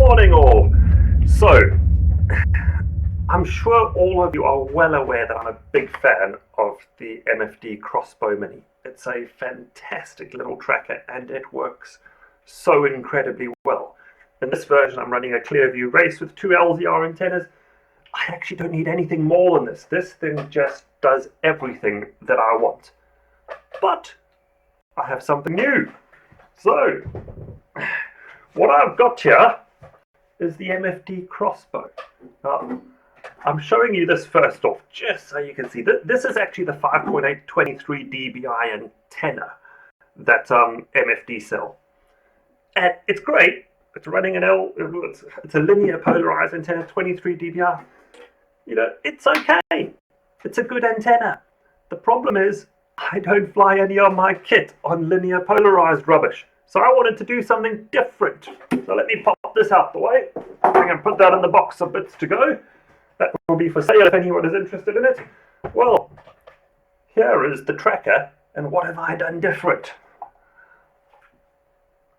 morning all. So, I'm sure all of you are well aware that I'm a big fan of the Mfd Crossbow Mini. It's a fantastic little tracker and it works so incredibly well. In this version I'm running a Clearview race with 2 LZR antennas. I actually don't need anything more than this. This thing just does everything that I want. But I have something new. So, what I've got here is the Mfd Crossbow. I'm showing you this first off, just so you can see. This is actually the 5.8 23 dBi antenna that Mfd sell. And it's great. It's running it's a linear polarized antenna, 23 dBi. You know, it's okay. It's a good antenna. The problem is, I don't fly any of my kit on linear polarized rubbish. So I wanted to do something different. So let me pop this out the way. I can put that in the box of bits to go. That will be for sale if anyone is interested in it. Well, here is the tracker, and what have I done different?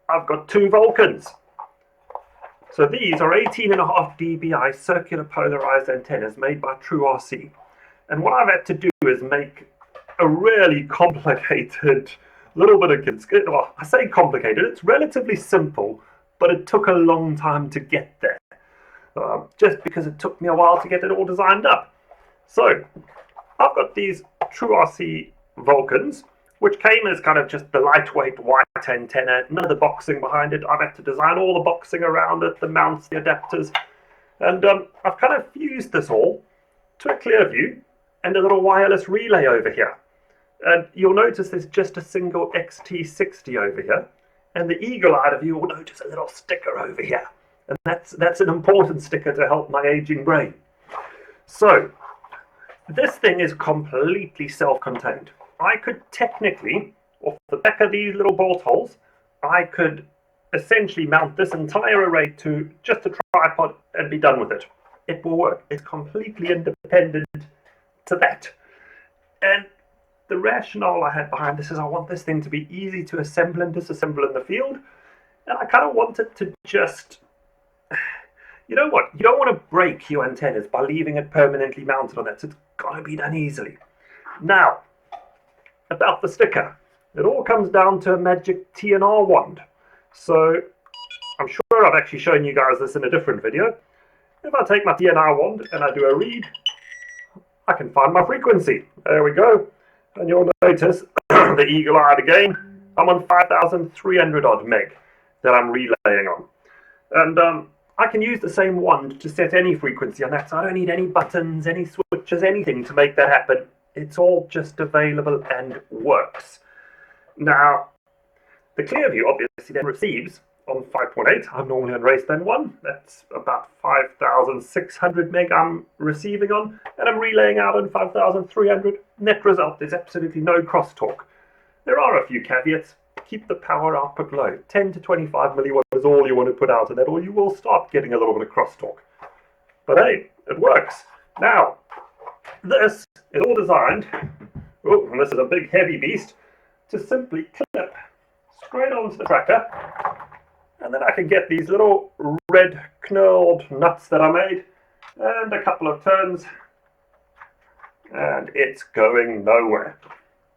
I've got 2 Vulcans. So these are 18.5 dBi circular polarized antennas made by TrueRC. And what I've had to do is make a really complicated little bit of, well, I say complicated, it's relatively simple, but it took a long time to get there. Just because it took me a while to get it all designed up. So, I've got these TrueRC Vulcans, which came as kind of just the lightweight white antenna, none of the boxing behind it. I've had to design all the boxing around it, the mounts, the adapters, and I've kind of fused this all to a Clearview and a little wireless relay over here. And you'll notice there's just a single XT60 over here, and the eagle-eyed view will notice a little sticker over here. And that's an important sticker to help my aging brain. So, this thing is completely self-contained. I could technically, off the back of these little bolt holes, I could essentially mount this entire array to just a tripod and be done with it. It will work. It's completely independent to that. And the rationale I had behind this is I want this thing to be easy to assemble and disassemble in the field. And I kind of want it to just... You know what? You don't want to break your antennas by leaving it permanently mounted on that, so it's got to be done easily. Now, about the sticker. It all comes down to a magic TNR wand. So, I'm sure I've actually shown you guys this in a different video. If I take my TNR wand and I do a read, I can find my frequency. There we go. And you'll notice, the eagle-eyed again, I'm on 5,300 odd meg that I'm relaying on. And I can use the same wand to set any frequency on that, so I don't need any buttons, any switches, anything to make that happen. It's all just available and works. Now, the Clearview obviously then receives on 5.8, I'm normally on raceband 1, that's about 5,600 meg I'm receiving on, and I'm relaying out on 5,300. Net result, there's absolutely no crosstalk. There are a few caveats. Keep the power output low. 10 to 25 milliwatt is all you want to put out of that, or you will start getting a little bit of crosstalk. But hey, it works. Now, this is all designed, oh, and this is a big heavy beast, to simply clip straight onto the tracker, and then I can get these little red knurled nuts that I made, and a couple of turns, and it's going nowhere.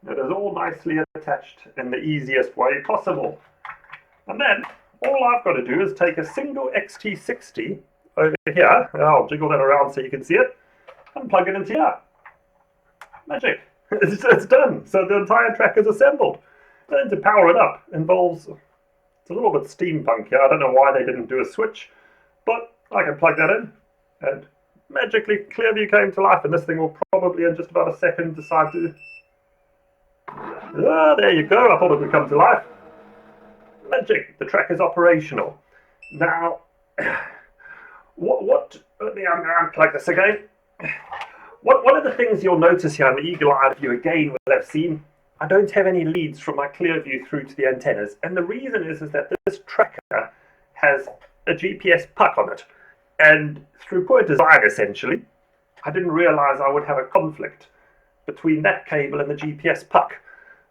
It is all nicely attached in the easiest way possible. And then, all I've got to do is take a single XT60 over here, and I'll jiggle that around so you can see it, and plug it into here. Magic. It's done. So the entire track is assembled. And to power it up involves, it's a little bit steampunk here. I don't know why they didn't do a switch, but I can plug that in, and magically Clearview came to life, and this thing will probably in just about a second decide to... Ah, there you go. I thought it would come to life. Magic. The track is operational. Now, let me unplug this again. One of the things you'll notice here on the eagle-eyed view, again, will have seen, I don't have any leads from my Clearview through to the antennas. And the reason is that this tracker has a GPS puck on it. And through poor design, essentially, I didn't realize I would have a conflict between that cable and the GPS puck.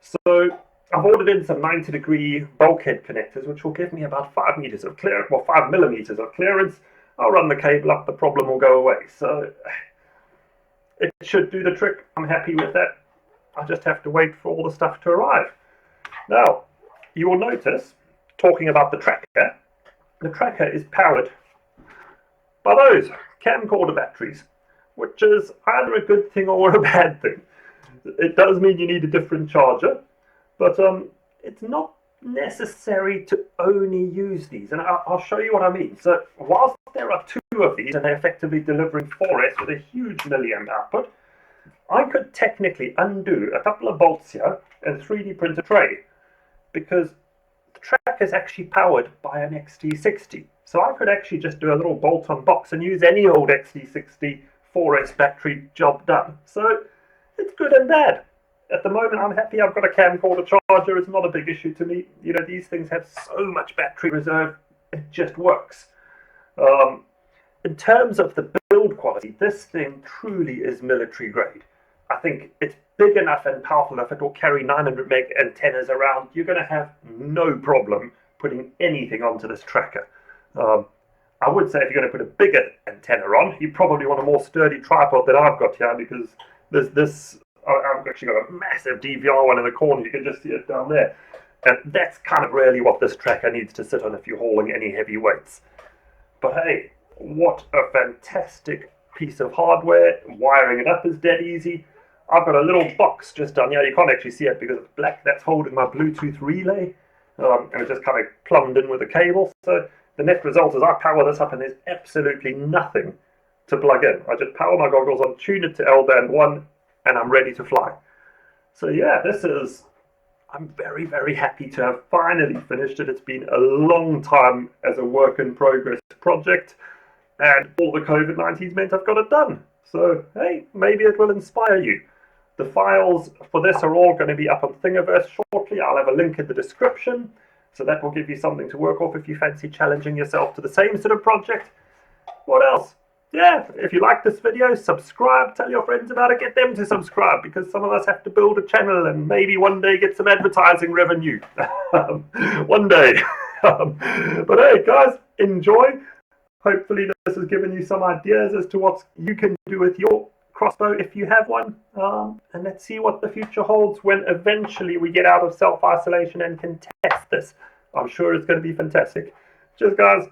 So I've ordered in some 90-degree bulkhead connectors, which will give me about 5 meters of clearance, well, 5 millimeters of clearance. I'll run the cable up, the problem will go away. So it should do the trick. I'm happy with that. I just have to wait for all the stuff to arrive. Now, you will notice, talking about the tracker is powered by those camcorder batteries, which is either a good thing or a bad thing. It does mean you need a different charger, but it's not necessary to only use these, and I'll show you what I mean. So whilst there are 2 of these and they're effectively delivering 4S with a huge milliamp output, I could technically undo a couple of bolts here and 3D print a tray, because the tracker is actually powered by an XT60. So I could actually just do a little bolt-on box and use any old XT60 4S battery, job done. So it's good and bad. At the moment, I'm happy I've got a camcorder charger. It's not a big issue to me. You know, these things have so much battery reserve, it just works. In terms of the build quality, this thing truly is military grade. I think it's big enough and powerful enough it will carry 900 meg antennas around. You're going to have no problem putting anything onto this tracker. I would say if you're going to put a bigger antenna on, you probably want a more sturdy tripod than I've got here, because there's this. I've actually got a massive DVR one in the corner. You can just see it down there. And that's kind of really what this tracker needs to sit on if you're hauling any heavy weights. But hey, what a fantastic piece of hardware. Wiring it up is dead easy. I've got a little box just down here. You can't actually see it because it's black. That's holding my Bluetooth relay. And it's just kind of plumbed in with a cable. So the net result is I power this up and there's absolutely nothing to plug in. I just power my goggles on, tune it to L-band 1, and I'm ready to fly. So yeah, I'm very, very happy to have finally finished it. It's been a long time as a work in progress project, and all the COVID-19's meant I've got it done. So hey, maybe it will inspire you. The files for this are all going to be up on Thingiverse shortly. I'll have a link in the description, so that will give you something to work off if you fancy challenging yourself to the same sort of project. What else? Yeah, if you like this video, subscribe, tell your friends about it, get them to subscribe, because some of us have to build a channel and maybe one day get some advertising revenue. One day. But hey, guys, enjoy. Hopefully this has given you some ideas as to what you can do with your crossbow if you have one. And let's see what the future holds when eventually we get out of self-isolation and can test this. I'm sure it's going to be fantastic. Cheers, guys.